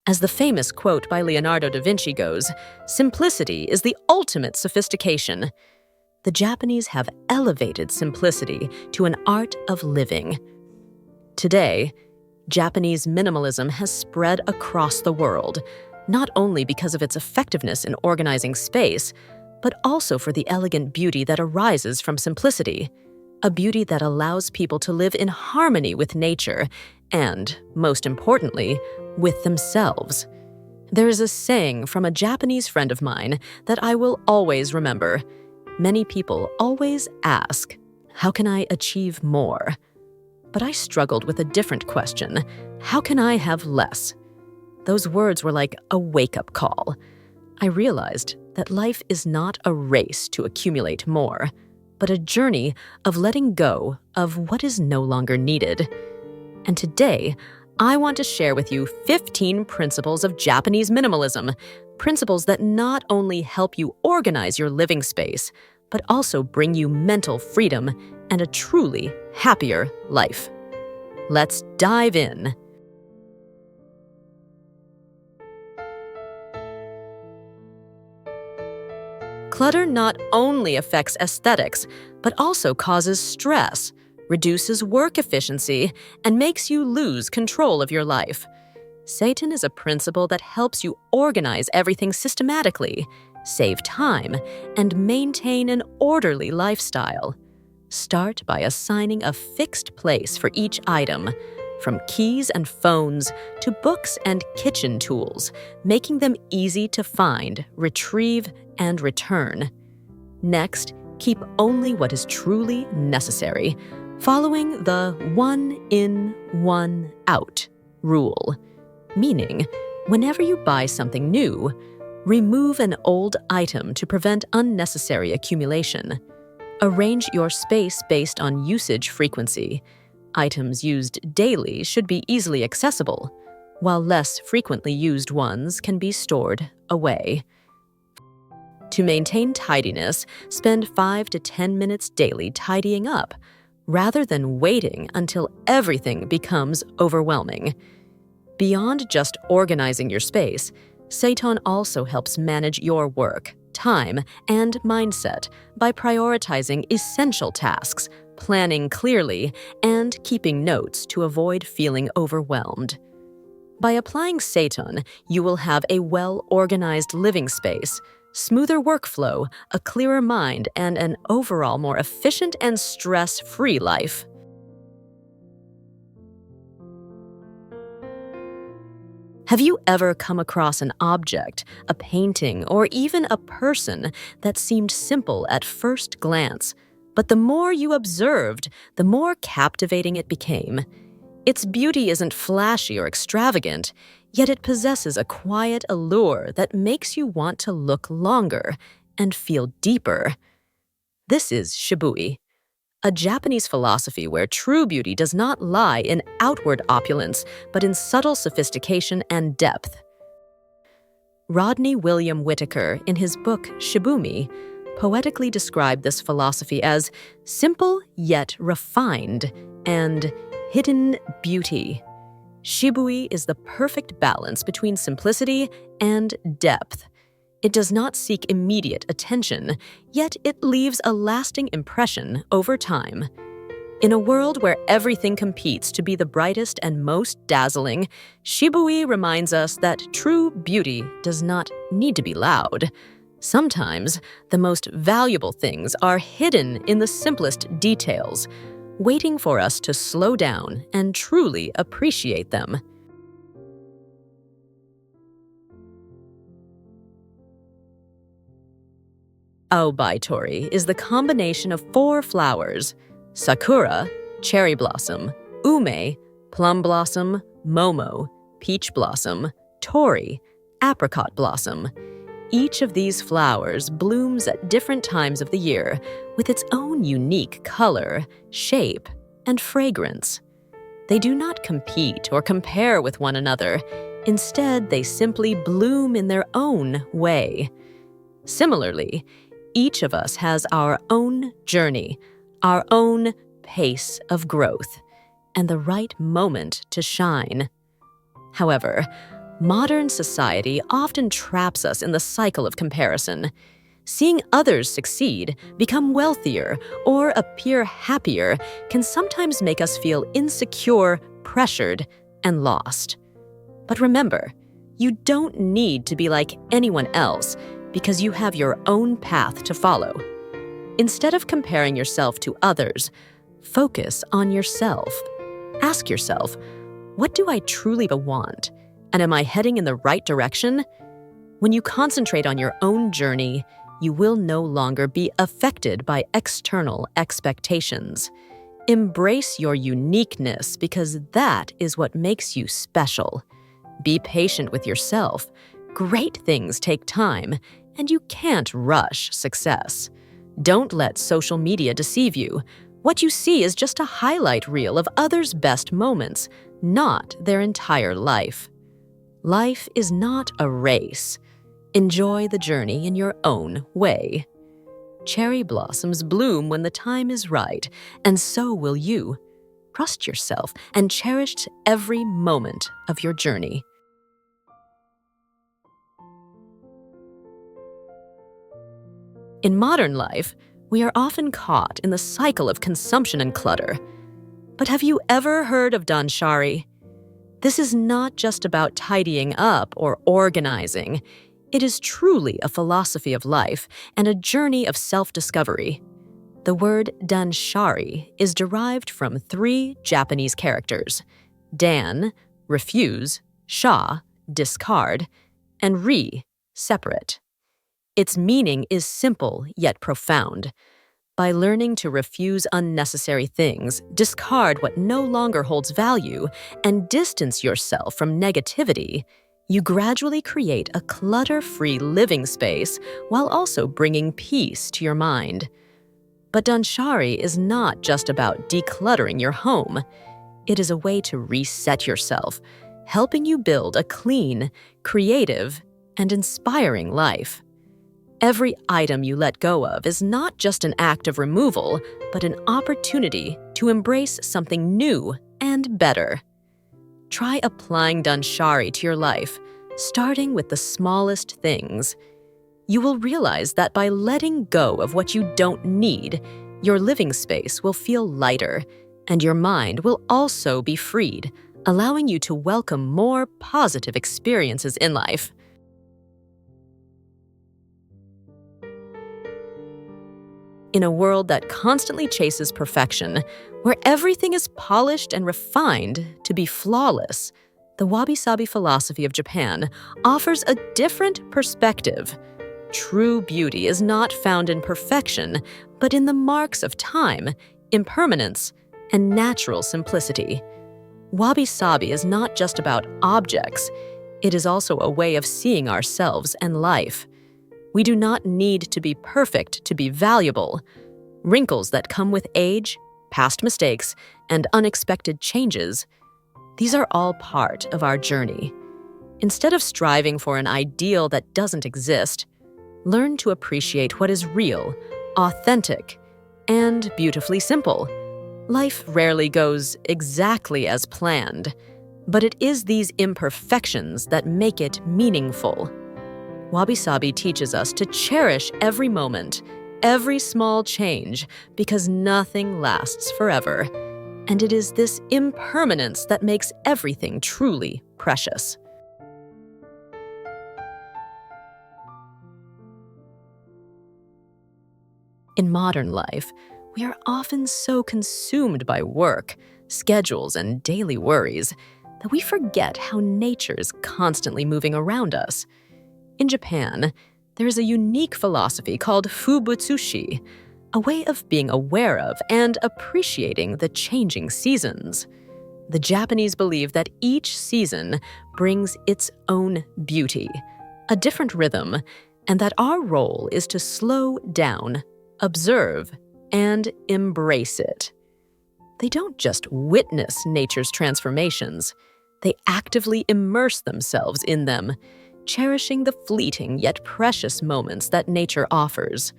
As the famous quote by Leonardo da Vinci goes, "Simplicity is the ultimate sophistication." The Japanese have elevated simplicity to an art of living. Today, Japanese minimalism has spread across the world, not only because of its effectiveness in organizing space, but also for the elegant beauty that arises from simplicity, a beauty that allows people to live in harmony with nature and, most importantly, with themselves. There is a saying from a Japanese friend of mine that I will always remember. Many people always ask, "How can I achieve more?" But I struggled with a different question. How can I have less? Those words were like a wake-up call. I realized that life is not a race to accumulate more, but a journey of letting go of what is no longer needed. And today, I want to share with you 15 principles of Japanese minimalism, principles that not only help you organize your living space, but also bring you mental freedom and a truly happier life. Let's dive in. Clutter not only affects aesthetics, but also causes stress, reduces work efficiency, and makes you lose control of your life. Seiton is a principle that helps you organize everything systematically, save time, and maintain an orderly lifestyle. Start by assigning a fixed place for each item, from keys and phones to books and kitchen tools, making them easy to find, retrieve, and return. Next, keep only what is truly necessary, following the one in, one out rule. Meaning, whenever you buy something new, remove an old item to prevent unnecessary accumulation. Arrange your space based on usage frequency. Items used daily should be easily accessible, while less frequently used ones can be stored away. To maintain tidiness, spend 5 to 10 minutes daily tidying up, rather than waiting until everything becomes overwhelming. Beyond just organizing your space, Seiton also helps manage your work, time, and mindset by prioritizing essential tasks, planning clearly, and keeping notes to avoid feeling overwhelmed. By applying Seiton, you will have a well-organized living space, smoother workflow, a clearer mind, and an overall more efficient and stress-free life. Have you ever come across an object, a painting, or even a person that seemed simple at first glance, but the more you observed, the more captivating it became? Its beauty isn't flashy or extravagant, yet it possesses a quiet allure that makes you want to look longer and feel deeper. This is Shibui, a Japanese philosophy where true beauty does not lie in outward opulence, but in subtle sophistication and depth. Rodney William Whitaker, in his book Shibumi, poetically described this philosophy as simple yet refined and hidden beauty. Shibui is the perfect balance between simplicity and depth. It does not seek immediate attention, yet it leaves a lasting impression over time. In a world where everything competes to be the brightest and most dazzling, Shibui reminds us that true beauty does not need to be loud. Sometimes, the most valuable things are hidden in the simplest details, waiting for us to slow down and truly appreciate them. Oubaitori is the combination of 4 flowers: sakura, cherry blossom; ume, plum blossom; momo, peach blossom; tori, apricot blossom. Each of these flowers blooms at different times of the year with its own unique color, shape, and fragrance. They do not compete or compare with one another. Instead, they simply bloom in their own way. Similarly, each of us has our own journey, our own pace of growth, and the right moment to shine. However, Modern society often traps us in the cycle of comparison. Seeing others succeed, become wealthier, or appear happier can sometimes make us feel insecure, pressured, and lost. But remember, you don't need to be like anyone else because you have your own path to follow. Instead of comparing yourself to others, focus on yourself. Ask yourself, what do I truly want? And am I heading in the right direction? When you concentrate on your own journey, you will no longer be affected by external expectations. Embrace your uniqueness because that is what makes you special. Be patient with yourself. Great things take time, and you can't rush success. Don't let social media deceive you. What you see is just a highlight reel of others' best moments, not their entire life. Life is not a race. Enjoy the journey in your own way. Cherry blossoms bloom when the time is right, and so will you. Trust yourself and cherish every moment of your journey. In modern life, we are often caught in the cycle of consumption and clutter. But have you ever heard of Danshari? This is not just about tidying up or organizing. It is truly a philosophy of life and a journey of self-discovery. The word Danshari is derived from 3 Japanese characters: Dan, refuse; sha, discard; and ri, separate. Its meaning is simple yet profound. By learning to refuse unnecessary things, discard what no longer holds value, and distance yourself from negativity, you gradually create a clutter-free living space while also bringing peace to your mind. But Danshari is not just about decluttering your home. It is a way to reset yourself, helping you build a clean, creative, and inspiring life. Every item you let go of is not just an act of removal, but an opportunity to embrace something new and better. Try applying Danshari to your life, starting with the smallest things. You will realize that by letting go of what you don't need, your living space will feel lighter, and your mind will also be freed, allowing you to welcome more positive experiences in life. In a world that constantly chases perfection, where everything is polished and refined to be flawless, the Wabi-Sabi philosophy of Japan offers a different perspective. True beauty is not found in perfection, but in the marks of time, impermanence, and natural simplicity. Wabi-Sabi is not just about objects. It is also a way of seeing ourselves and life. We do not need to be perfect to be valuable. Wrinkles that come with age, past mistakes, and unexpected changes, these are all part of our journey. Instead of striving for an ideal that doesn't exist, learn to appreciate what is real, authentic, and beautifully simple. Life rarely goes exactly as planned, but it is these imperfections that make it meaningful. Wabi-Sabi teaches us to cherish every moment, every small change, because nothing lasts forever. And it is this impermanence that makes everything truly precious. In modern life, we are often so consumed by work, schedules, and daily worries that we forget how nature is constantly moving around us. In Japan, there is a unique philosophy called Fuubutsushi, a way of being aware of and appreciating the changing seasons. The Japanese believe that each season brings its own beauty, a different rhythm, and that our role is to slow down, observe, and embrace it. They don't just witness nature's transformations, they actively immerse themselves in them, cherishing the fleeting yet precious moments that nature offers.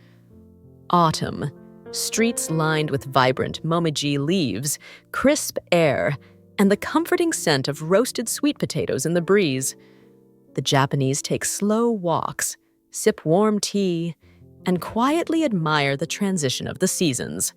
Autumn, streets lined with vibrant momiji leaves, crisp air, and the comforting scent of roasted sweet potatoes in the breeze. The Japanese take slow walks, sip warm tea, and quietly admire the transition of the seasons.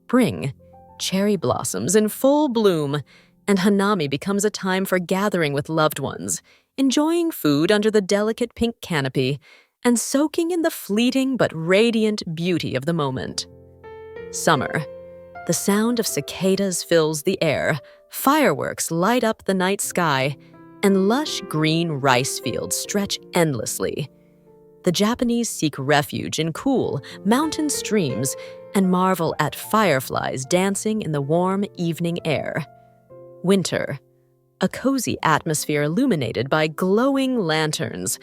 Spring, cherry blossoms in full bloom, and Hanami becomes a time for gathering with loved ones, enjoying food under the delicate pink canopy, and soaking in the fleeting but radiant beauty of the moment. Summer. The sound of cicadas fills the air, fireworks light up the night sky, and lush green rice fields stretch endlessly. The Japanese seek refuge in cool, mountain streams and marvel at fireflies dancing in the warm evening air. Winter. A cozy atmosphere illuminated by glowing lanterns,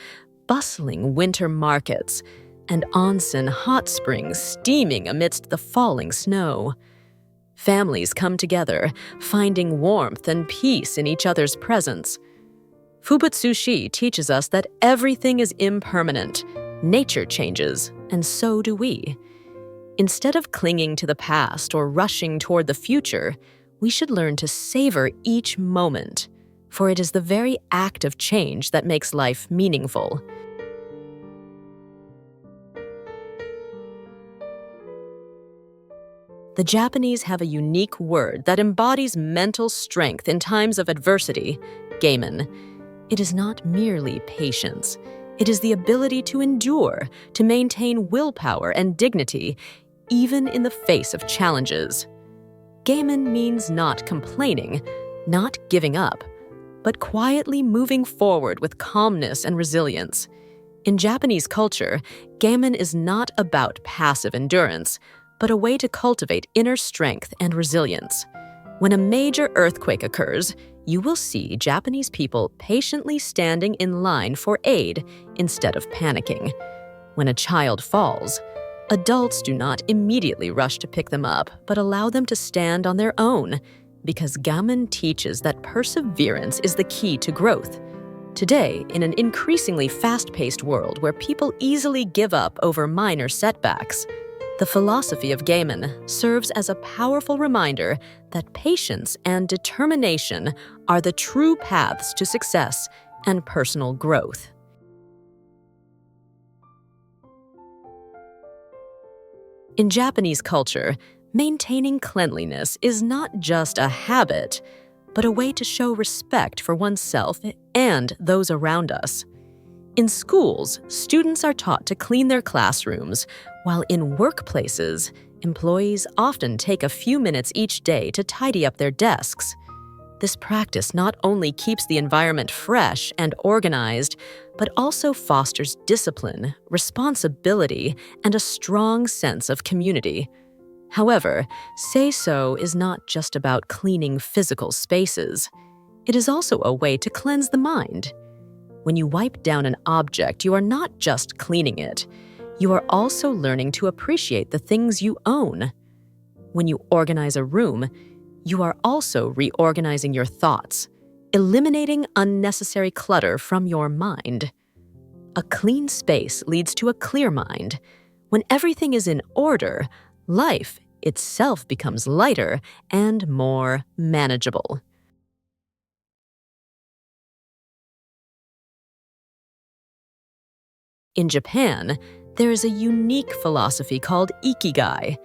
bustling winter markets, and onsen hot springs steaming amidst the falling snow. Families come together, finding warmth and peace in each other's presence. Fuubutsushi teaches us that everything is impermanent. Nature changes, and so do we. Instead of clinging to the past or rushing toward the future, we should learn to savor each moment, for it is the very act of change that makes life meaningful. The Japanese have a unique word that embodies mental strength in times of adversity, Gaman. It is not merely patience. It is the ability to endure, to maintain willpower and dignity, even in the face of challenges. Gaman means not complaining, not giving up, but quietly moving forward with calmness and resilience. In Japanese culture, Gaman is not about passive endurance, but a way to cultivate inner strength and resilience. When a major earthquake occurs, you will see Japanese people patiently standing in line for aid instead of panicking. When a child falls, adults do not immediately rush to pick them up, but allow them to stand on their own, because Gaman teaches that perseverance is the key to growth. Today, in an increasingly fast-paced world where people easily give up over minor setbacks, the philosophy of Gaman serves as a powerful reminder that patience and determination are the true paths to success and personal growth. In Japanese culture, maintaining cleanliness is not just a habit, but a way to show respect for oneself and those around us. In schools, students are taught to clean their classrooms, while in workplaces, employees often take a few minutes each day to tidy up their desks. This practice not only keeps the environment fresh and organized, but also fosters discipline, responsibility, and a strong sense of community. However, Seiso is not just about cleaning physical spaces. It is also a way to cleanse the mind. When you wipe down an object, you are not just cleaning it. You are also learning to appreciate the things you own. When you organize a room, you are also reorganizing your thoughts, eliminating unnecessary clutter from your mind. A clean space leads to a clear mind. When everything is in order, life itself becomes lighter and more manageable. In Japan, there is a unique philosophy called Ikigai,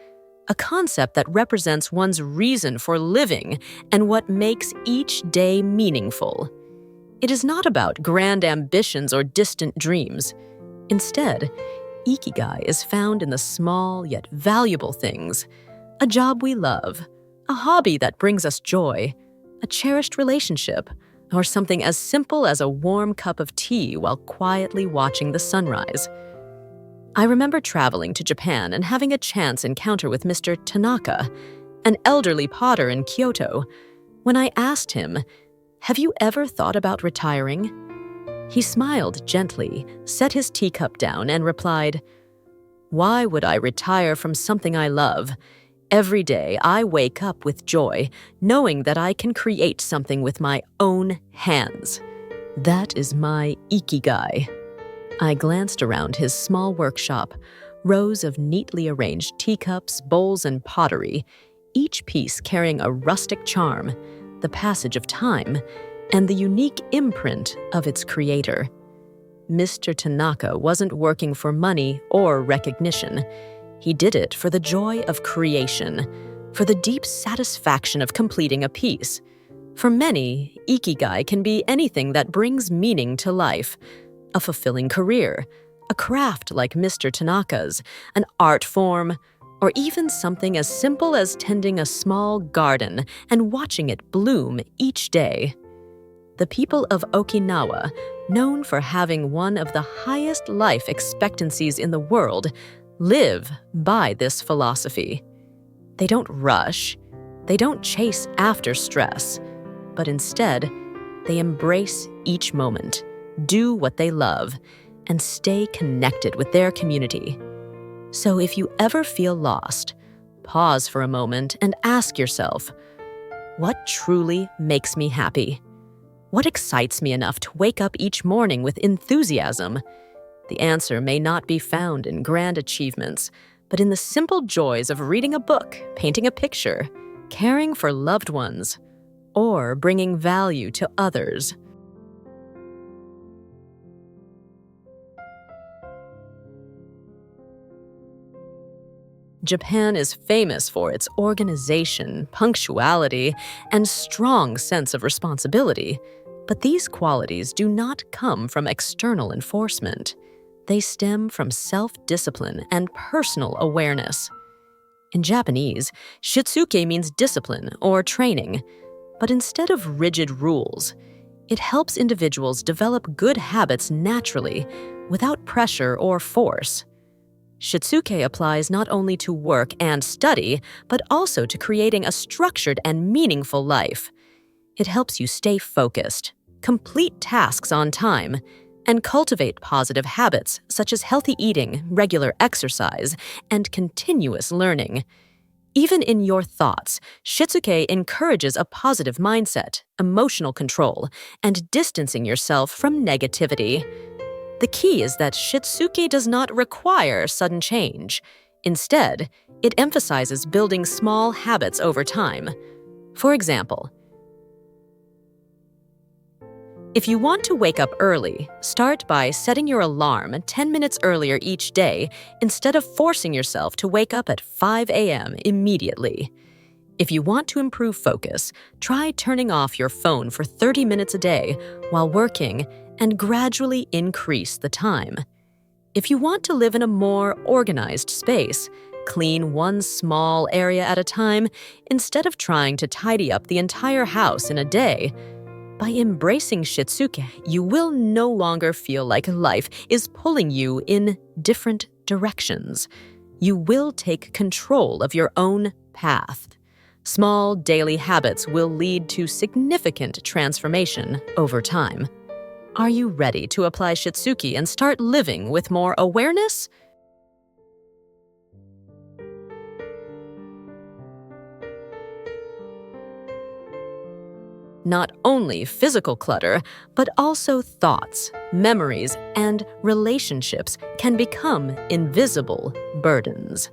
a concept that represents one's reason for living and what makes each day meaningful. It is not about grand ambitions or distant dreams. Instead, Ikigai is found in the small yet valuable things: a job we love, a hobby that brings us joy, a cherished relationship, or something as simple as a warm cup of tea while quietly watching the sunrise. I remember traveling to Japan and having a chance encounter with Mr. Tanaka, an elderly potter in Kyoto. When I asked him, "Have you ever thought about retiring?" he smiled gently, set his teacup down, and replied, "Why would I retire from something I love? Every day I wake up with joy, knowing that I can create something with my own hands. That is my Ikigai." I glanced around his small workshop, rows of neatly arranged teacups, bowls, and pottery, each piece carrying a rustic charm, the passage of time, and the unique imprint of its creator. Mr. Tanaka wasn't working for money or recognition. He did it for the joy of creation, for the deep satisfaction of completing a piece. For many, Ikigai can be anything that brings meaning to life. A fulfilling career, a craft like Mr. Tanaka's, an art form, or even something as simple as tending a small garden and watching it bloom each day. The people of Okinawa, known for having one of the highest life expectancies in the world, live by this philosophy. They don't rush, they don't chase after stress, but instead, they embrace each moment, do what they love, and stay connected with their community. So if you ever feel lost, pause for a moment and ask yourself, what truly makes me happy? What excites me enough to wake up each morning with enthusiasm? The answer may not be found in grand achievements, but in the simple joys of reading a book, painting a picture, caring for loved ones, or bringing value to others. Japan is famous for its organization, punctuality, and strong sense of responsibility. But these qualities do not come from external enforcement. They stem from self-discipline and personal awareness. In Japanese, Shitsuke means discipline or training, but instead of rigid rules, it helps individuals develop good habits naturally, without pressure or force. Shitsuke applies not only to work and study, but also to creating a structured and meaningful life. It helps you stay focused, complete tasks on time, and cultivate positive habits such as healthy eating, regular exercise, and continuous learning. Even in your thoughts, Shitsuke encourages a positive mindset, emotional control, and distancing yourself from negativity. The key is that Shitsuke does not require sudden change. Instead, it emphasizes building small habits over time. For example, if you want to wake up early, start by setting your alarm 10 minutes earlier each day instead of forcing yourself to wake up at 5 a.m. immediately. If you want to improve focus, try turning off your phone for 30 minutes a day while working and gradually increase the time. If you want to live in a more organized space, clean one small area at a time instead of trying to tidy up the entire house in a day. By embracing Shitsuke, you will no longer feel like life is pulling you in different directions. You will take control of your own path. Small daily habits will lead to significant transformation over time. Are you ready to apply Shitsuke and start living with more awareness? Not only physical clutter, but also thoughts, memories, and relationships can become invisible burdens.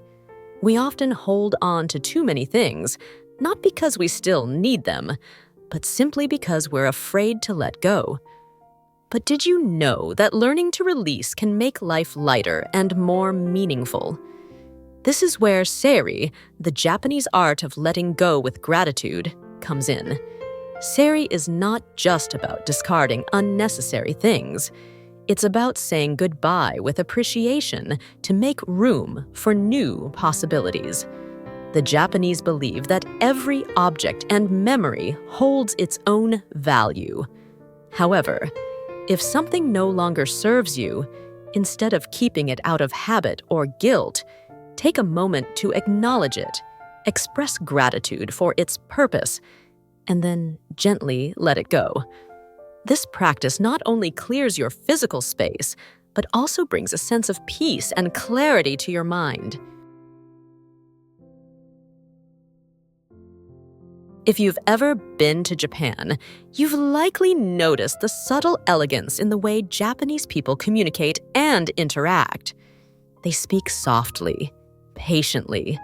We often hold on to too many things, not because we still need them, but simply because we're afraid to let go. But did you know that learning to release can make life lighter and more meaningful? This is where Seiri, the Japanese art of letting go with gratitude, comes in. Seiri is not just about discarding unnecessary things. It's about saying goodbye with appreciation to make room for new possibilities. The Japanese believe that every object and memory holds its own value. However, if something no longer serves you, instead of keeping it out of habit or guilt, take a moment to acknowledge it, express gratitude for its purpose, and then gently let it go. This practice not only clears your physical space, but also brings a sense of peace and clarity to your mind. If you've ever been to Japan, you've likely noticed the subtle elegance in the way Japanese people communicate and interact. They speak softly, patiently,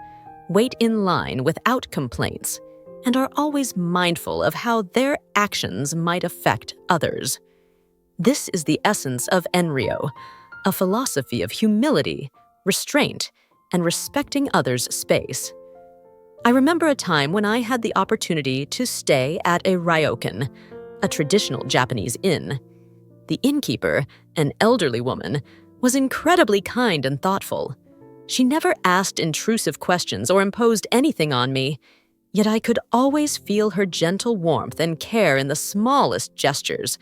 wait in line without complaints, and are always mindful of how their actions might affect others. This is the essence of Enryo, a philosophy of humility, restraint, and respecting others' space. I remember a time when I had the opportunity to stay at a ryokan, a traditional Japanese inn. The innkeeper, an elderly woman, was incredibly kind and thoughtful. She never asked intrusive questions or imposed anything on me, yet I could always feel her gentle warmth and care in the smallest gestures.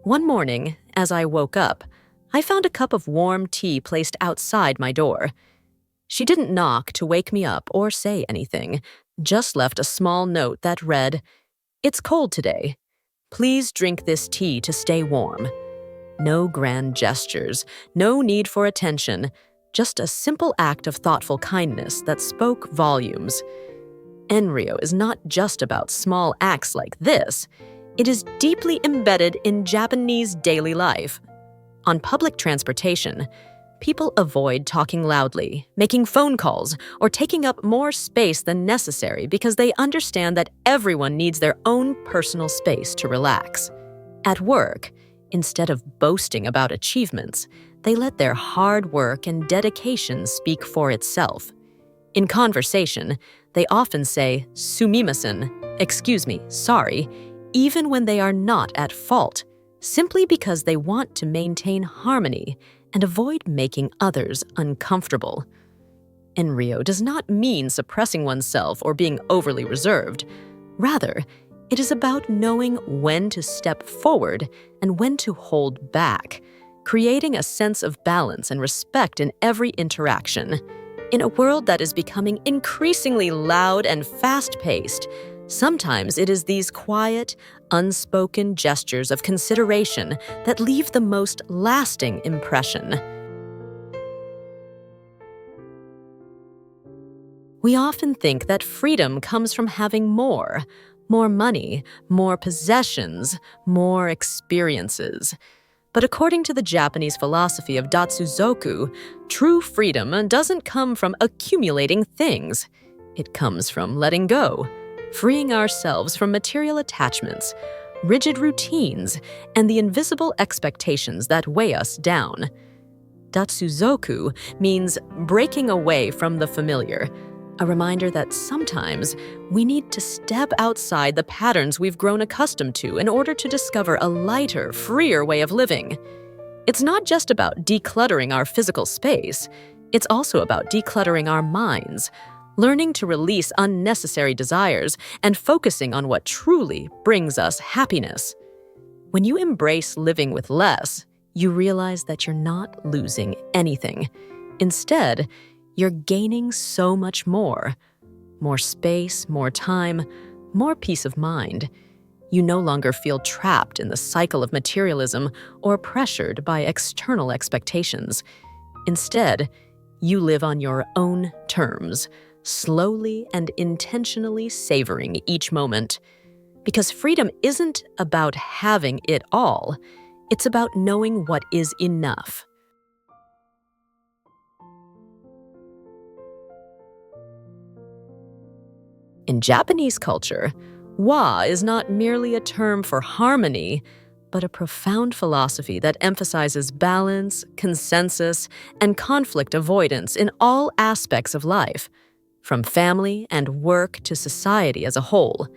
One morning, as I woke up, I found a cup of warm tea placed outside my door. She didn't knock to wake me up or say anything, just left a small note that read, "It's cold today. Please drink this tea to stay warm." No grand gestures, no need for attention, just a simple act of thoughtful kindness that spoke volumes. Enryo is not just about small acts like this. It is deeply embedded in Japanese daily life. On public transportation, people avoid talking loudly, making phone calls, or taking up more space than necessary because they understand that everyone needs their own personal space to relax. At work, instead of boasting about achievements, they let their hard work and dedication speak for itself. In conversation, they often say, "Sumimasen," excuse me, sorry, even when they are not at fault, simply because they want to maintain harmony and avoid making others uncomfortable. Enryo does not mean suppressing oneself or being overly reserved. Rather, it is about knowing when to step forward and when to hold back, creating a sense of balance and respect in every interaction. In a world that is becoming increasingly loud and fast-paced, sometimes it is these quiet, unspoken gestures of consideration that leave the most lasting impression. We often think that freedom comes from having more money, more possessions, more experiences. But according to the Japanese philosophy of Datsuzoku, true freedom doesn't come from accumulating things. It comes from letting go, freeing ourselves from material attachments, rigid routines, and the invisible expectations that weigh us down. Datsuzoku means breaking away from the familiar, a reminder that sometimes we need to step outside the patterns we've grown accustomed to in order to discover a lighter, freer way of living. It's not just about decluttering our physical space, it's also about decluttering our minds, learning to release unnecessary desires, and focusing on what truly brings us happiness. When you embrace living with less, you realize that you're not losing anything. Instead, you're gaining so much more. More space, more time, more peace of mind. You no longer feel trapped in the cycle of materialism or pressured by external expectations. Instead, you live on your own terms, slowly and intentionally savoring each moment. Because freedom isn't about having it all, it's about knowing what is enough. In Japanese culture, wa is not merely a term for harmony, but a profound philosophy that emphasizes balance, consensus, and conflict avoidance in all aspects of life, from family and work to society as a whole.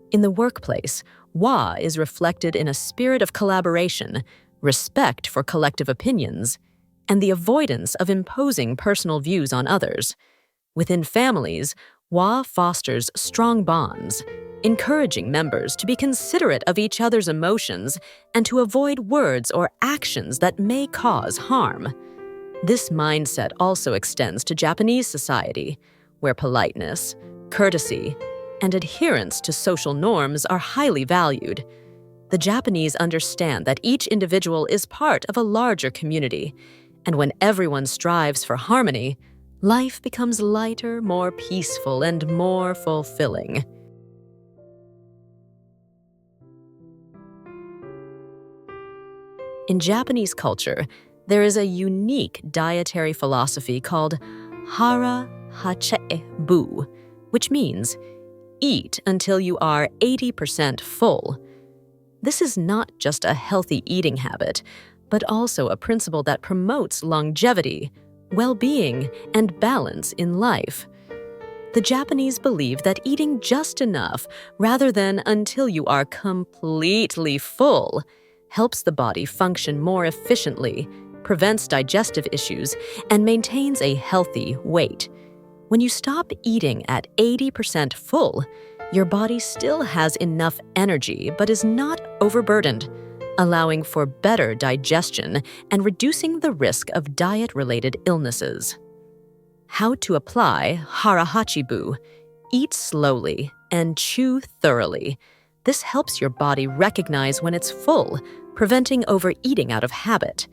In the workplace, wa is reflected in a spirit of collaboration, respect for collective opinions, and the avoidance of imposing personal views on others. Within families, wa fosters strong bonds, encouraging members to be considerate of each other's emotions and to avoid words or actions that may cause harm. This mindset also extends to Japanese society, where politeness, courtesy, and adherence to social norms are highly valued. The Japanese understand that each individual is part of a larger community, and when everyone strives for harmony, life becomes lighter, more peaceful, and more fulfilling. In Japanese culture, there is a unique dietary philosophy called Hara Hachi Bu, which means eat until you are 80% full. This is not just a healthy eating habit, but also a principle that promotes longevity, well-being, and balance in life. The Japanese believe that eating just enough, rather than until you are completely full, helps the body function more efficiently, prevents digestive issues, and maintains a healthy weight. When you stop eating at 80% full, your body still has enough energy but is not overburdened, allowing for better digestion and reducing the risk of diet-related illnesses. How to apply Hara Hachibu. Eat slowly and chew thoroughly. This helps your body recognize when it's full, preventing overeating out of habit.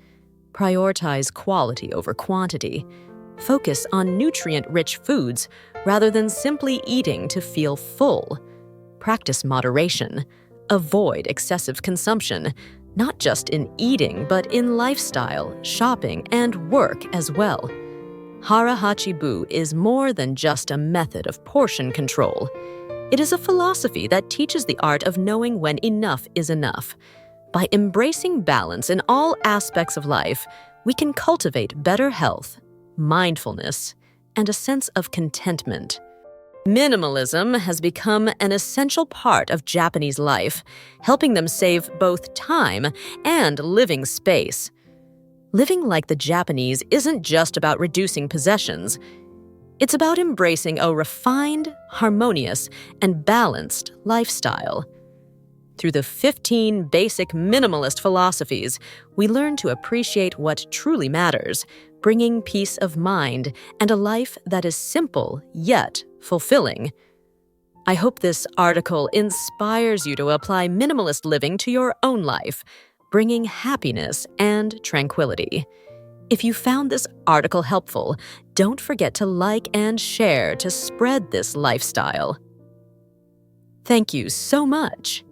Prioritize quality over quantity. Focus on nutrient-rich foods rather than simply eating to feel full. Practice moderation. Avoid excessive consumption, not just in eating, but in lifestyle, shopping, and work as well. Hara Hachibu is more than just a method of portion control. It is a philosophy that teaches the art of knowing when enough is enough. By embracing balance in all aspects of life, we can cultivate better health, mindfulness, and a sense of contentment. Minimalism has become an essential part of Japanese life, helping them save both time and living space. Living like the Japanese isn't just about reducing possessions. It's about embracing a refined, harmonious, and balanced lifestyle. Through the 15 basic minimalist philosophies, we learn to appreciate what truly matters, bringing peace of mind and a life that is simple yet fulfilling. I hope this article inspires you to apply minimalist living to your own life, bringing happiness and tranquility. If you found this article helpful, don't forget to like and share to spread this lifestyle. Thank you so much.